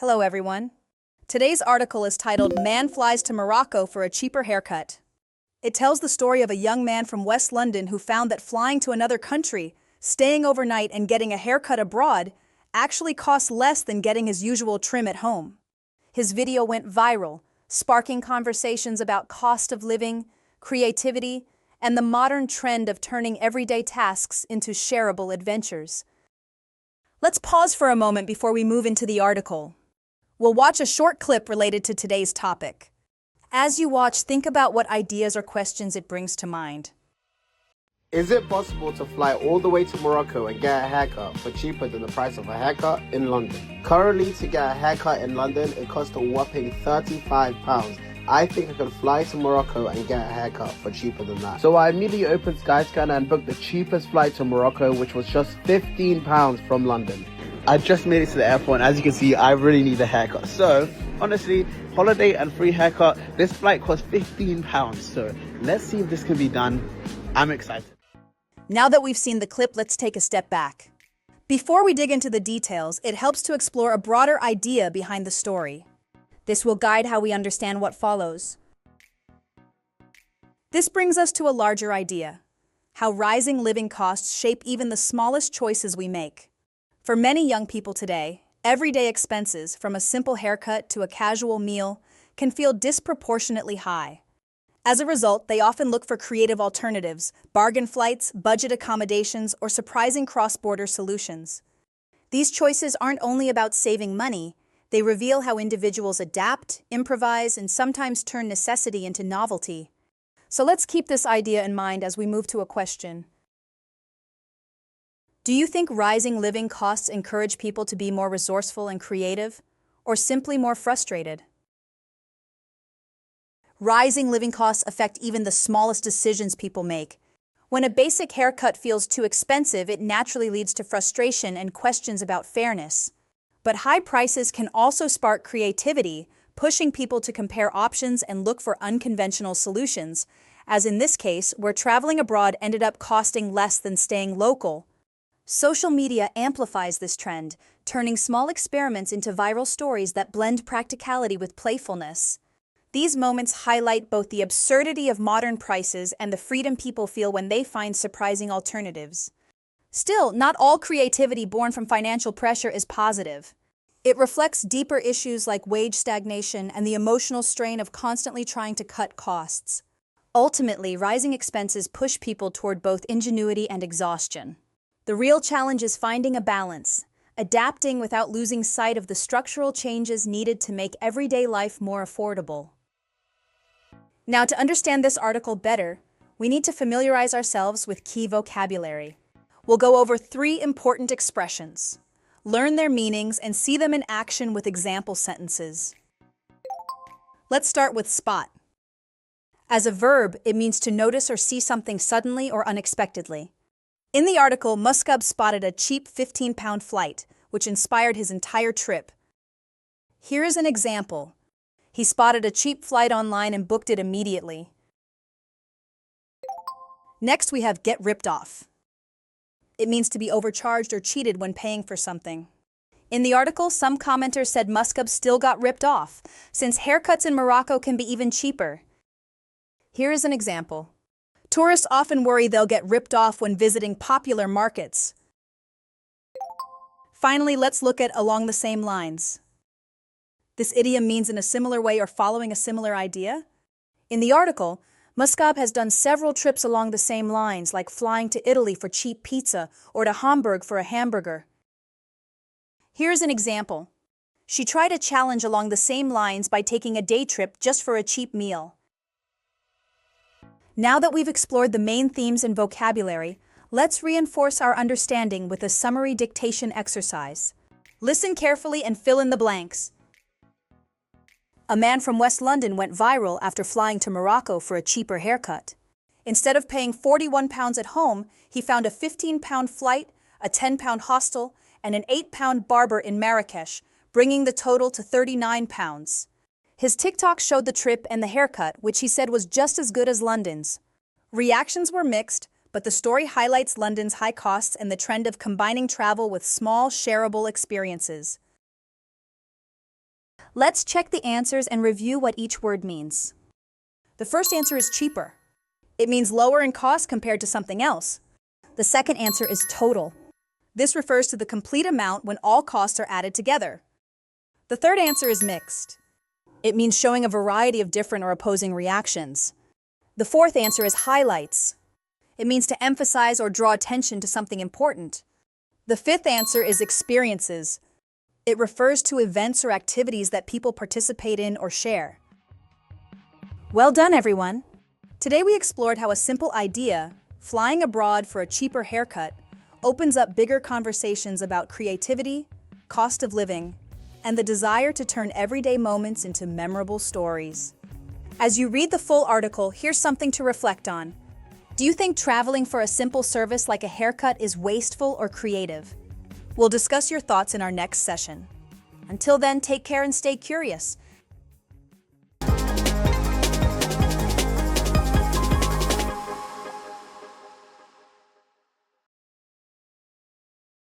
Hello, everyone. Today's article is titled Man Flies to Morocco for a Cheaper Haircut. It tells the story of a young man from West London who found that flying to another country, staying overnight, and getting a haircut abroad actually costs less than getting his usual trim at home. His video went viral, sparking conversations about cost of living, creativity, and the modern trend of turning everyday tasks into shareable adventures. Let's pause for a moment before we move into the article. We'll watch a short clip related to today's topic. As you watch, think about what ideas or questions it brings to mind. Is it possible to fly all the way to Morocco and get a haircut for cheaper than the price of a haircut in London? Currently, to get a haircut in London, it costs a whopping £35. I think I could fly to Morocco and get a haircut for cheaper than that. So I immediately opened Skyscanner and booked the cheapest flight to Morocco, which was just £15 from London. I just made it to the airport, and as you can see, I really need a haircut. So, honestly, holiday and free haircut, this flight cost £15. So, let's see if this can be done. I'm excited. Now that we've seen the clip, let's take a step back. Before we dig into the details, it helps to explore a broader idea behind the story. This will guide how we understand what follows. This brings us to a larger idea: how rising living costs shape even the smallest choices we make. For many young people today, everyday expenses, from a simple haircut to a casual meal, can feel disproportionately high. As a result, they often look for creative alternatives, bargain flights, budget accommodations, or surprising cross-border solutions. These choices aren't only about saving money, they reveal how individuals adapt, improvise, and sometimes turn necessity into novelty. So let's keep this idea in mind as we move to a question. Do you think rising living costs encourage people to be more resourceful and creative, or simply more frustrated? Rising living costs affect even the smallest decisions people make. When a basic haircut feels too expensive, it naturally leads to frustration and questions about fairness. But high prices can also spark creativity, pushing people to compare options and look for unconventional solutions, as in this case, where traveling abroad ended up costing less than staying local. Social media amplifies this trend, turning small experiments into viral stories that blend practicality with playfulness. These moments highlight both the absurdity of modern prices and the freedom people feel when they find surprising alternatives. Still, not all creativity born from financial pressure is positive. It reflects deeper issues like wage stagnation and the emotional strain of constantly trying to cut costs. Ultimately, rising expenses push people toward both ingenuity and exhaustion. The real challenge is finding a balance, adapting without losing sight of the structural changes needed to make everyday life more affordable. Now, to understand this article better, we need to familiarize ourselves with key vocabulary. We'll go over 3 important expressions, learn their meanings, and see them in action with example sentences. Let's start with spot. As a verb, it means to notice or see something suddenly or unexpectedly. In the article, Muscab spotted a cheap £15 flight, which inspired his entire trip. Here is an example. He spotted a cheap flight online and booked it immediately. Next, we have get ripped off. It means to be overcharged or cheated when paying for something. In the article, some commenters said Muscab still got ripped off, since haircuts in Morocco can be even cheaper. Here is an example. Tourists often worry they'll get ripped off when visiting popular markets. Finally, let's look at along the same lines. This idiom means in a similar way or following a similar idea. In the article, Muscab has done several trips along the same lines, like flying to Italy for cheap pizza or to Hamburg for a hamburger. Here's an example. She tried a challenge along the same lines by taking a day trip just for a cheap meal. Now that we've explored the main themes and vocabulary, let's reinforce our understanding with a summary dictation exercise. Listen carefully and fill in the blanks. A man from West London went viral after flying to Morocco for a cheaper haircut. Instead of paying £41 at home, he found a £15 flight, a £10 hostel, and an £8 barber in Marrakesh, bringing the total to £39. His TikTok showed the trip and the haircut, which he said was just as good as London's. Reactions were mixed, but the story highlights London's high costs and the trend of combining travel with small, shareable experiences. Let's check the answers and review what each word means. The first answer is cheaper. It means lower in cost compared to something else. The second answer is total. This refers to the complete amount when all costs are added together. The third answer is mixed. It means showing a variety of different or opposing reactions. The fourth answer is highlights. It means to emphasize or draw attention to something important. The fifth answer is experiences. It refers to events or activities that people participate in or share. Well done, everyone! Today we explored how a simple idea, flying abroad for a cheaper haircut, opens up bigger conversations about creativity, cost of living, and the desire to turn everyday moments into memorable stories. As you read the full article, here's something to reflect on. Do you think traveling for a simple service like a haircut is wasteful or creative? We'll discuss your thoughts in our next session. Until then, take care and stay curious.